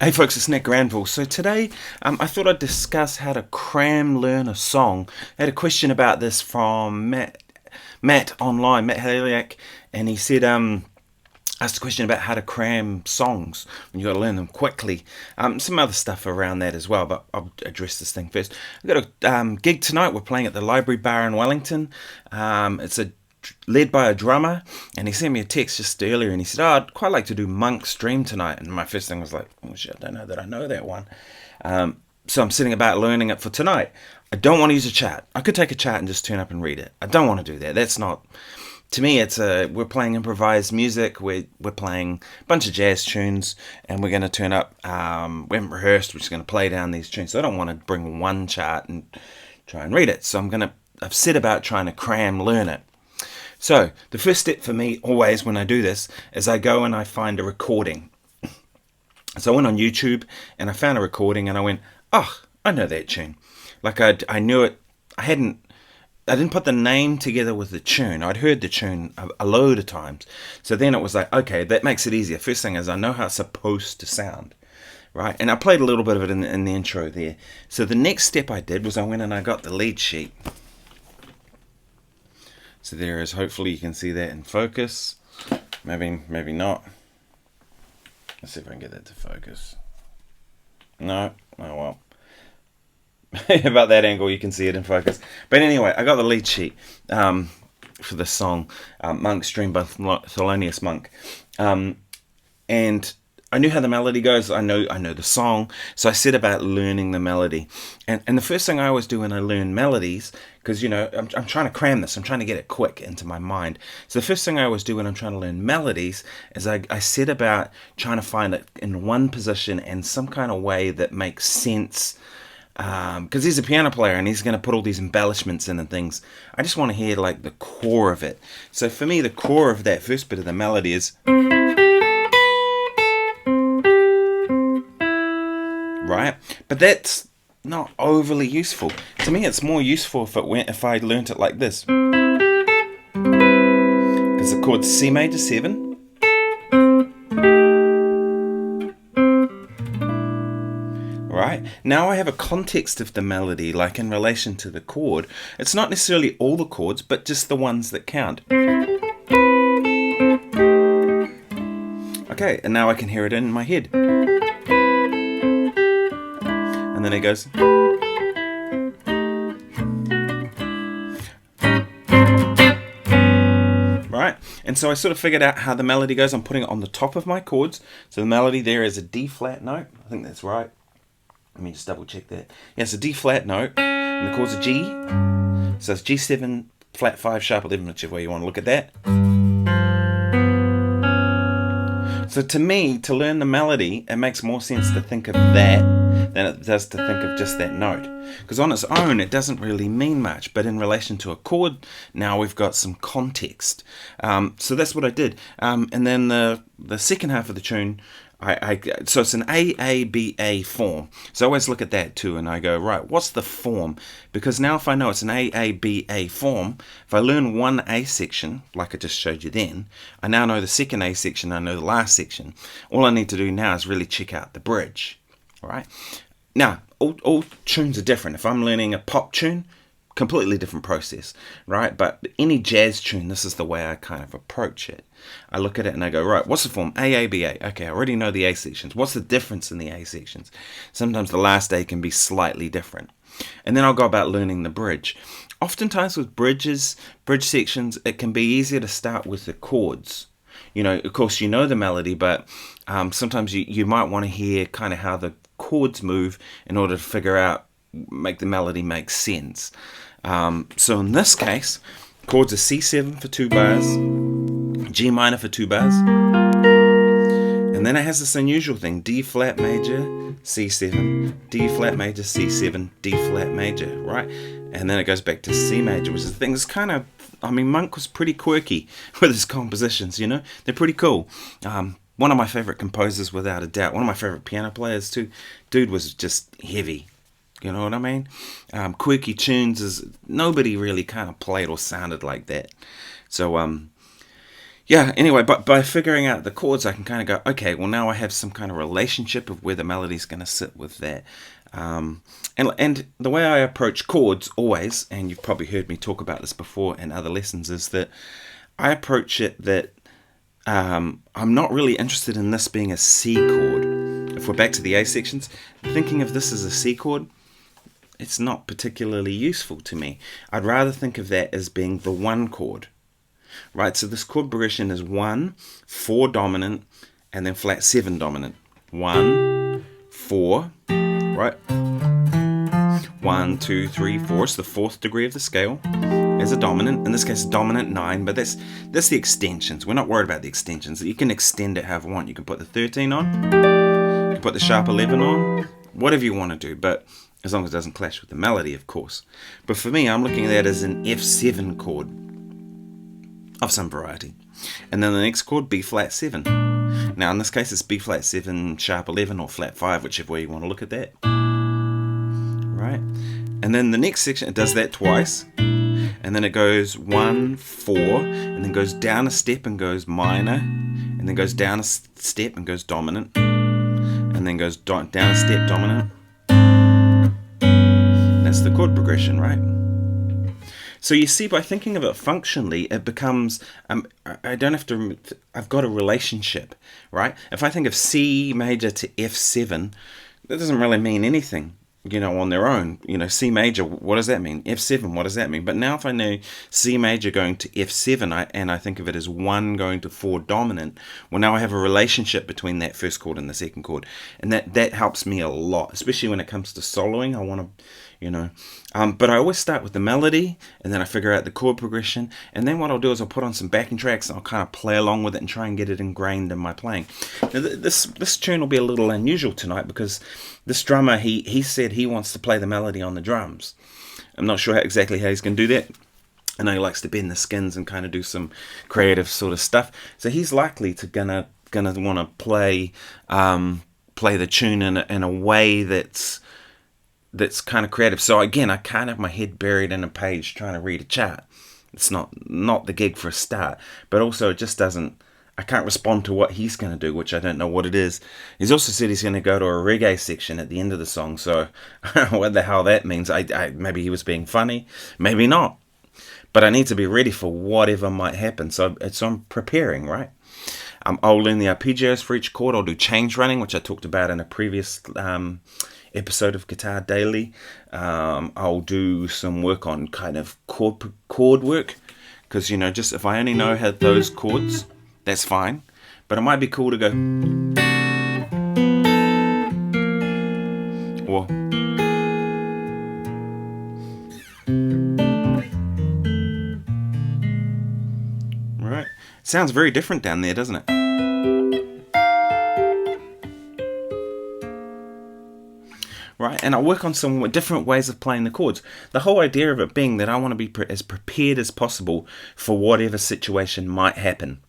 Hey folks, it's Nick Granville. So today I thought I'd discuss how to cram learn a song. I had a question about this from Matt online, Matt Haliak, and he said asked a question about how to cram songs when you got to learn them quickly. Some other stuff around that as well, but I'll address this thing first. I've got a gig tonight. We're playing at the Library Bar in Wellington. It's led by a drummer, and he sent me a text just earlier and he said, I'd quite like to do Monk's Dream tonight. And my first thing was like, oh shit, I don't know that I know that one. So I'm sitting about learning it for tonight. I don't want to use a chart. I could take a chart and just turn up and read it. I don't want to do that. That's not, to me, we're playing improvised music. We're playing a bunch of jazz tunes, and we're going to turn up, we haven't rehearsed, we're just going to play down these tunes. So I don't want to bring one chart and try and read it. So I've set about trying to cram learn it. So the first step for me always when I do this is I go and I find a recording. So I went on YouTube and I found a recording and I went, oh, I know that tune. Like I knew it. I didn't put the name together with the tune. I'd heard the tune a load of times. So then it was like, okay, that makes it easier. First thing is I know how it's supposed to sound, right? And I played a little bit of it in the intro there. So the next step I did was I went and I got the lead sheet. So there is, hopefully you can see that in focus. Maybe not. Let's see if I can get that to focus. No, oh well. About that angle you can see it in focus. But anyway, I got the lead sheet for this song, Monk's Dream by Thelonious Monk. And I knew how the melody goes. I know the song. So I set about learning the melody. And the first thing I always do when I learn melodies, because, I'm trying to cram this. I'm trying to get it quick into my mind. So the first thing I always do when I'm trying to learn melodies is I set about trying to find it in one position and some kind of way that makes sense. Because he's a piano player and he's going to put all these embellishments in and things. I just want to hear like the core of it. So for me, the core of that first bit of the melody is... right? But that's not overly useful. To me, it's more useful if I learnt it like this. Because the chord's C major 7. Right? Now I have a context of the melody, like in relation to the chord. It's not necessarily all the chords, but just the ones that count. Okay, and now I can hear it in my head. And then it goes. Right? And so I sort of figured out how the melody goes. I'm putting it on the top of my chords. So the melody there is a D flat note. I think that's right. Let me just double check that. Yeah, it's a D flat note. And the chord's a G. So it's G7, flat 5, sharp 11, whichever way you want to look at that. So to me, to learn the melody, it makes more sense to think of that than it does to think of just that note. Because on its own, it doesn't really mean much. But in relation to a chord, now we've got some context. So that's what I did. And then the second half of the tune, so it's an AABA form. So I always look at that too and I go, right, what's the form? Because now if I know it's an AABA form, if I learn one A section, like I just showed you then, I now know the second A section, I know the last section. All I need to do now is really check out the bridge. All right. Now, all tunes are different. If I'm learning a pop tune, completely different process, right? But any jazz tune, this is the way I kind of approach it. I look at it and I go, right, what's the form? AABA. Okay, I already know the A sections. What's the difference in the A sections? Sometimes the last A can be slightly different. And then I'll go about learning the bridge. Oftentimes with bridge sections, it can be easier to start with the chords. Of course, you know the melody, but sometimes you might want to hear kind of how the chords move in order to make the melody make sense. So in this case, chords are C7 for 2 bars, G minor for 2 bars, and then it has this unusual thing, D flat major, C7, D flat major, C7, D flat major, right? And then it goes back to C major, which is the thing. It's kind of, Monk was pretty quirky with his compositions, they're pretty cool. One of my favorite composers, without a doubt, one of my favorite piano players too. Dude was just heavy. You know what I mean? Quirky tunes, nobody really kind of played or sounded like that. So yeah, anyway, but by figuring out the chords, I can kind of go, okay, well, now I have some kind of relationship of where the melody's going to sit with that. And the way I approach chords always, and you've probably heard me talk about this before in other lessons, is that I approach it that I'm not really interested in this being a C chord. If we're back to the A sections, thinking of this as a C chord, it's not particularly useful to me. I'd rather think of that as being the 1 chord. Right, so this chord progression is 1, 4 dominant, and then flat 7 dominant. 1, 4, right? 1, 2, 3, 4. It's the 4th degree of the scale as a dominant. In this case, dominant 9, but that's the extensions. We're not worried about the extensions. You can extend it however you want. You can put the 13 on, you can put the sharp 11 on, whatever you want to do, but as long as it doesn't clash with the melody, of course. But for me, I'm looking at that as an F7 chord of some variety. And then the next chord, B flat 7. Now in this case it's B flat 7, sharp 11 or flat 5, whichever way you want to look at that. Right? And then the next section, it does that twice. And then it goes 1, 4, and then goes down a step and goes minor, and then goes down a step and goes dominant, and then goes down a step, dominant. That's the chord progression, right? So you see, by thinking of it functionally, it becomes, I don't have to, I've got a relationship, right? If I think of C major to F7, that doesn't really mean anything, on their own. C major, what does that mean? F7, what does that mean? But now if I know C major going to F7, and I think of it as 1 going to 4 dominant, well, now I have a relationship between that first chord and the second chord. And that helps me a lot, especially when it comes to soloing. I want to, but I always start with the melody, and then I figure out the chord progression, and then what I'll do is I'll put on some backing tracks, and I'll kind of play along with it and try and get it ingrained in my playing. Now, this tune will be a little unusual tonight, because this drummer, he said he wants to play the melody on the drums. I'm not sure exactly how he's going to do that. I know he likes to bend the skins and kind of do some creative sort of stuff, so he's likely to gonna want to play the tune in a way that's kind of creative. So again, I can't have my head buried in a page trying to read a chart. It's not the gig for a start, but also it just doesn't, I can't respond to what he's going to do, which I don't know what it is. He's also said he's going to go to a reggae section at the end of the song, so I don't know what the hell that means. Maybe he was being funny, maybe not, but I need to be ready for whatever might happen, so I'm preparing, right? I'll learn the arpeggios for each chord. I'll do change running, which I talked about in a previous episode of Guitar Daily. I'll do some work on kind of chord work, because just if I only know how those chords, that's fine, but it might be cool to go or right. Sounds very different down there, doesn't it? Right, and I work on some different ways of playing the chords. The whole idea of it being that I want to be as prepared as possible for whatever situation might happen.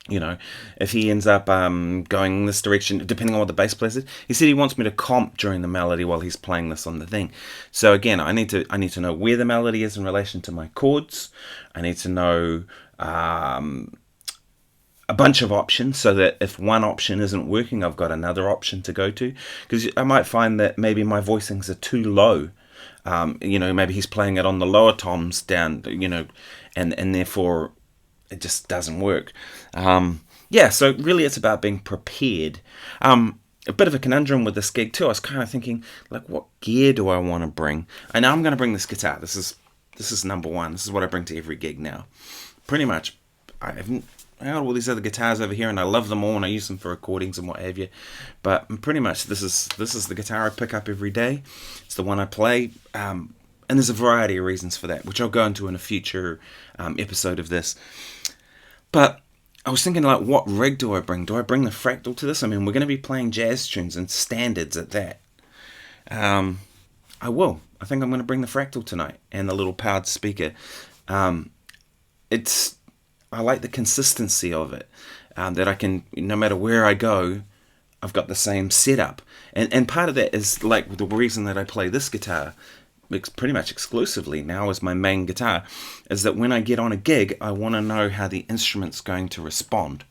If he ends up going this direction, depending on what the bass player said, he said he wants me to comp during the melody while he's playing this on the thing. So again, I need to know where the melody is in relation to my chords. I need to know a bunch of options, so that if one option isn't working, I've got another option to go to. Because I might find that maybe my voicings are too low. Maybe he's playing it on the lower toms down, and therefore it just doesn't work. So really it's about being prepared. A bit of a conundrum with this gig too. I was kind of thinking, like, what gear do I want to bring? I know I'm going to bring this guitar. This is number one. This is what I bring to every gig now. Pretty much, I got all these other guitars over here, and I love them all, and I use them for recordings and what have you. But pretty much, this is the guitar I pick up every day. It's the one I play, and there's a variety of reasons for that, which I'll go into in a future episode of this. But I was thinking, like, what rig do I bring? Do I bring the Fractal to this? I mean, we're going to be playing jazz tunes and standards at that. I will. I think I'm going to bring the Fractal tonight and the little powered speaker. I like the consistency of it, that I can, no matter where I go, I've got the same setup. And part of that is, like, the reason that I play this guitar, pretty much exclusively now as my main guitar, is that when I get on a gig, I want to know how the instrument's going to respond,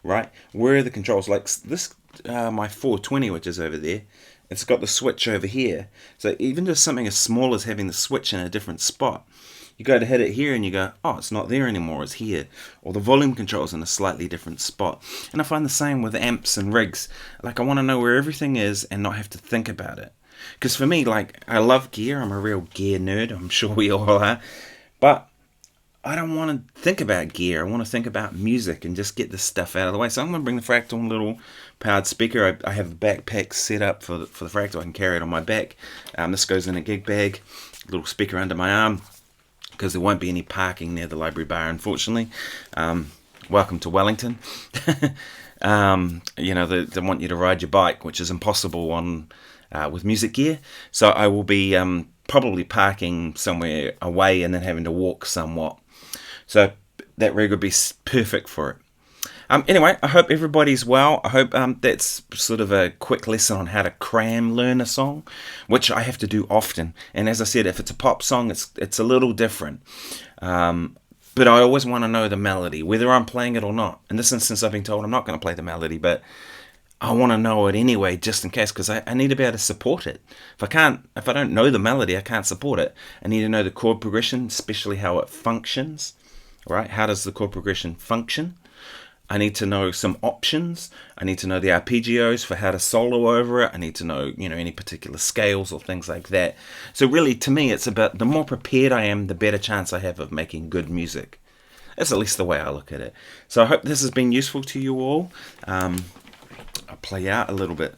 right? Where are the controls? Like this, my 420, which is over there, it's got the switch over here. So even just something as small as having the switch in a different spot, you go to hit it here and you go, oh, it's not there anymore, it's here. Or the volume control's in a slightly different spot. And I find the same with amps and rigs. Like, I want to know where everything is and not have to think about it. Because for me, like, I love gear. I'm a real gear nerd. I'm sure we all are. But I don't want to think about gear. I want to think about music and just get this stuff out of the way. So I'm going to bring the Fractal little powered speaker. I have a backpack set up for the Fractal. I can carry it on my back. This goes in a gig bag. Little speaker under my arm, because there won't be any parking near the library bar, unfortunately. Welcome to Wellington. You know, they want you to ride your bike, which is impossible on with music gear. So I will be probably parking somewhere away and then having to walk somewhat. So that rig would be perfect for it. Anyway, I hope everybody's well. I hope that's sort of a quick lesson on how to CRAM learn a song, which I have to do often. And as I said, if it's a pop song, it's a little different. But I always want to know the melody, whether I'm playing it or not. In this instance, I've been told I'm not going to play the melody, but I want to know it anyway, just in case, because I need to be able to support it. If I don't know the melody, I can't support it. I need to know the chord progression, especially how it functions. Right? How does the chord progression function? I need to know some options. I need to know the arpeggios for how to solo over it. I need to know, any particular scales or things like that. So really, to me, it's about the more prepared I am, the better chance I have of making good music. That's at least the way I look at it. So I hope this has been useful to you all. I'll play out a little bit.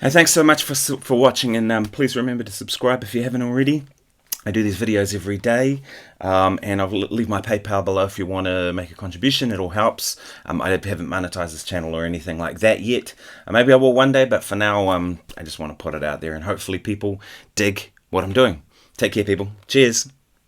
Thanks so much for watching, and please remember to subscribe if you haven't already. I do these videos every day, and I'll leave my PayPal below if you want to make a contribution. It all helps. I haven't monetized this channel or anything like that yet. Maybe I will one day, but for now, I just want to put it out there, and hopefully people dig what I'm doing. Take care, people. Cheers.